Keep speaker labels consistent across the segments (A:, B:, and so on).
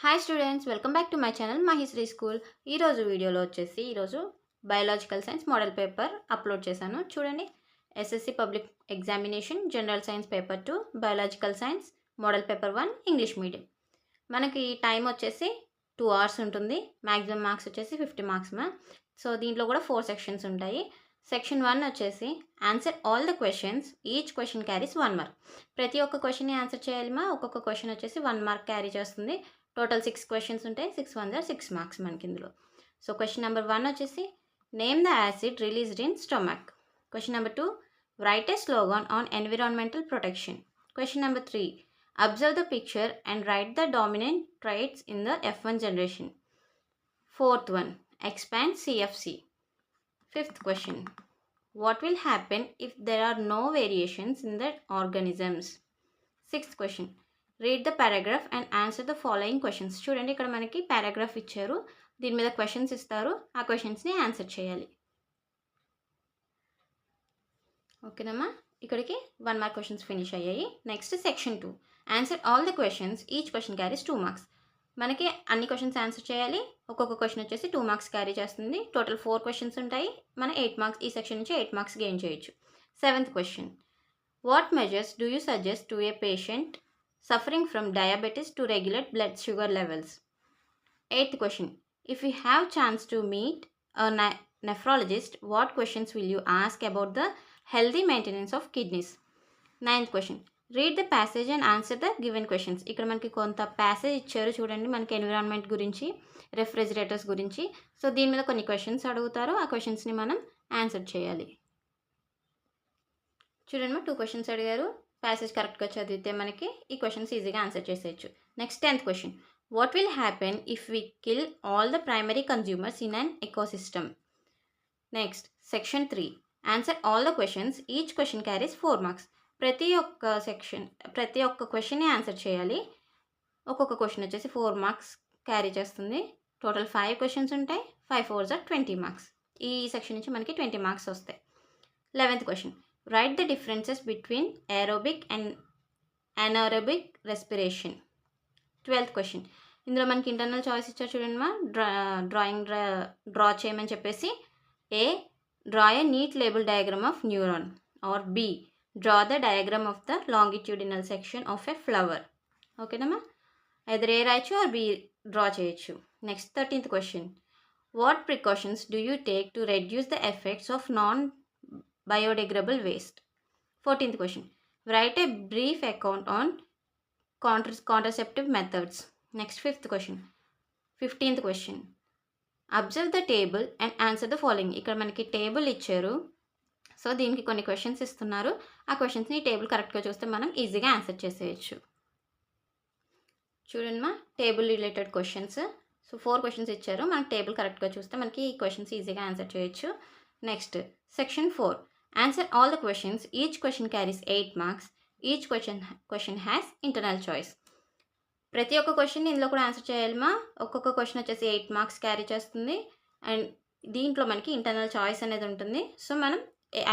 A: Hi students, welcome back to my channel Mahishri school. ఈరోజు వీడియోలో ఈరోజు biological science model paper upload చేశాను. చూడండి, SSC public examination general science paper 2, biological science model paper 1 English medium. మనకి time 2 hours ఉంటుంది. Maximum marks 50 marks. So దీంట్లో కూడా 4 sections ఉంటాయి. Section 1 answer all the questions, each question carries 1 mark. ప్రతి ఒక్క క్వశ్చన్ని ఆన్సర్ చేయాలి. ఒక్కొక్క క్వశ్చన్ 1 మార్క్ క్యారీ చేస్తుంది. టోటల్ 6 క్వశ్చన్స్ ఉంటాయి. 6 1 6 మార్క్స్ మనకి ఇందులో. So question number 1 name the acid released in stomach. Question number 2 write a slogan on environmental protection. Question number 3 observe the picture and write the dominant traits in the F1 generation. Fourth one, expand CFC. Fifth question, what will happen if there are no variations in the organisms? Sixth question, read the paragraph and answer the following questions. చూడండి, ఇక్కడ మనకి paragraph ఇచ్చారు, దీని మీద questions ఇస్తారు, ఆ క్వశ్చన్స్ని answer చేయాలి. ఓకేనమ్మా, ఇక్కడికి 1 మార్క్ క్వశ్చన్స్ ఫినిష్ అయ్యాయి. Next section 2, answer all the questions, each question carries 2 marks. మనకి అన్ని క్వశ్చన్స్ ఆన్సర్ చేయాలి. ఒక్కొక్క క్వశ్చన్ 2 మార్క్స్ క్యారీ చేస్తుంది. టోటల్ 4 క్వశ్చన్స్ ఉంటాయి. మన 8 మార్క్స్, ఈ సెక్షన్ నుంచి 8 మార్క్స్ గెయిన్ చేయొచ్చు. 7th question, what measures do you suggest to A patient suffering from diabetes to regulate blood sugar levels? 8th question, if you have chance to meet a nephrologist, what questions will you ask about the healthy maintenance of kidneys? 9th question, read the passage and answer the given questions. ఇక్కడ మనకి కొంత passage ఇచ్చారు చూడండి, మనకి environment గురించి, refrigerators గురించి. So దీని మీద కొన్ని క్వశ్చన్స్ అడుగుతారు, ఆ క్వశ్చన్స్ని మనం ఆన్సర్ చేయాలి. చూడండి, 2 క్వశ్చన్స్ అడిగారు. ప్యాసేజ్ కరెక్ట్గా చదివితే మనకి ఈ క్వశ్చన్స్ ఈజీగా ఆన్సర్ చేసేయచ్చు. Next 10th question, what will happen if we kill all the primary consumers in an ecosystem? Next section 3, answer all the questions, each question carries 4 marks. ప్రతి ఒక్క క్వశ్చన్ని ఆన్సర్ చేయాలి. ఒక్కొక్క క్వశ్చన్ 4 మార్క్స్ క్యారీ చేస్తుంది. Total 5 questions ఉంటాయి. 5 4s are 20 marks. ఈ section నుంచి మనకి 20 మార్క్స్ వస్తాయి. 11th question, right the differences between aerobic and anaerobic respiration. 12th question, ఇందులో మనకి ఇంటర్నల్ చాయిస్ ఇచ్చారు చూడండి మా, డ్రా చేయమని చెప్పేసి. A, draw a neat label diagram of neuron, or B, draw the diagram of the longitudinal section of a flower. ఓకేనమ్మా, either A రాయొచ్చు or B draw చేయొచ్చు. Next 13th question, what precautions do you take to reduce the effects of non biodegradable waste? 14th question, write a brief account on contraceptive methods. Next 5th question. 15th question, observe the table and answer the following. ఇక్కడ మనకి table ఇచ్చారు, so దీనికి కొన్ని questions ఇస్తున్నారు, ఆ క్వశ్చన్స్ని table కరెక్ట్గా చూస్తే మనం ఈజీగా ఆన్సర్ చేసేయచ్చు. చూడండి మా, table related questions. So 4 questions ఇచ్చారు, మనకి టేబుల్ కరెక్ట్గా చూస్తే మనకి ఈ క్వశ్చన్స్ ఈజీగా ఆన్సర్ చేయొచ్చు. Next section 4, answer all the questions, each question carries 8 marks. Each question has internal choice. ప్రతి ఒక్క క్వశ్చన్ ఇందులో కూడా ఆన్సర్ చేయాలి మా. ఒక్కొక్క క్వశ్చన్ 8 మార్క్స్ క్యారీ చేస్తుంది. అండ్ దీంట్లో మనకి ఇంటర్నల్ చాయిస్ అనేది ఉంటుంది. సో మనం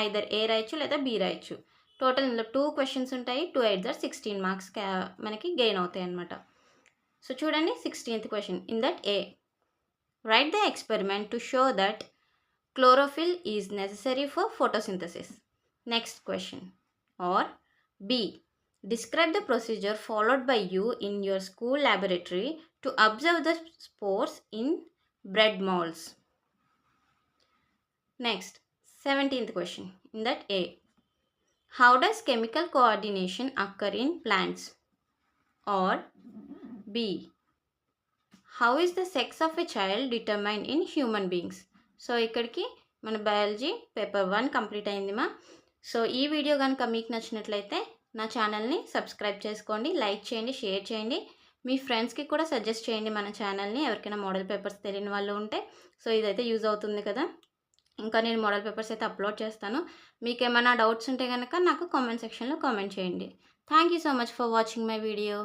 A: ఐదర్ ఏ రాయొచ్చు లేదా బి రాయొచ్చు. టోటల్ ఇందులో 2 క్వశ్చన్స్ ఉంటాయి. 2 8 16 మార్క్స్ మనకి గెయిన్ అవుతాయి అన్నమాట. సో చూడండి, 16th question, in that A, right the experiment to show that chlorophyll is necessary for photosynthesis. Next question. Or B, describe the procedure followed by you in your school laboratory to observe the spores in bread molds. Next 17th question, in that A, how does chemical coordination occur in plants? Or B, how is the sex of a child determined in human beings? So ఇక్కడికి మన biology paper 1 complete అయిందిమా. So ఈ video కనుక మీకు నచ్చినట్లయితే నా ఛానల్ని subscribe చేసుకోండి, like చేయండి, షేర్ చేయండి, మీ ఫ్రెండ్స్కి కూడా సజెస్ట్ చేయండి మన ఛానల్ని, ఎవరికైనా మోడల్ పేపర్స్ తెలియని వాళ్ళు ఉంటే. సో ఇదైతే యూజ్ అవుతుంది కదా. ఇంకా నేను మోడల్ పేపర్స్ అయితే అప్లోడ్ చేస్తాను. మీకు ఏమైనా డౌట్స్ ఉంటే కనుక నాకు కామెంట్ సెక్షన్లో కామెంట్ చేయండి. Thank you so much for watching my video.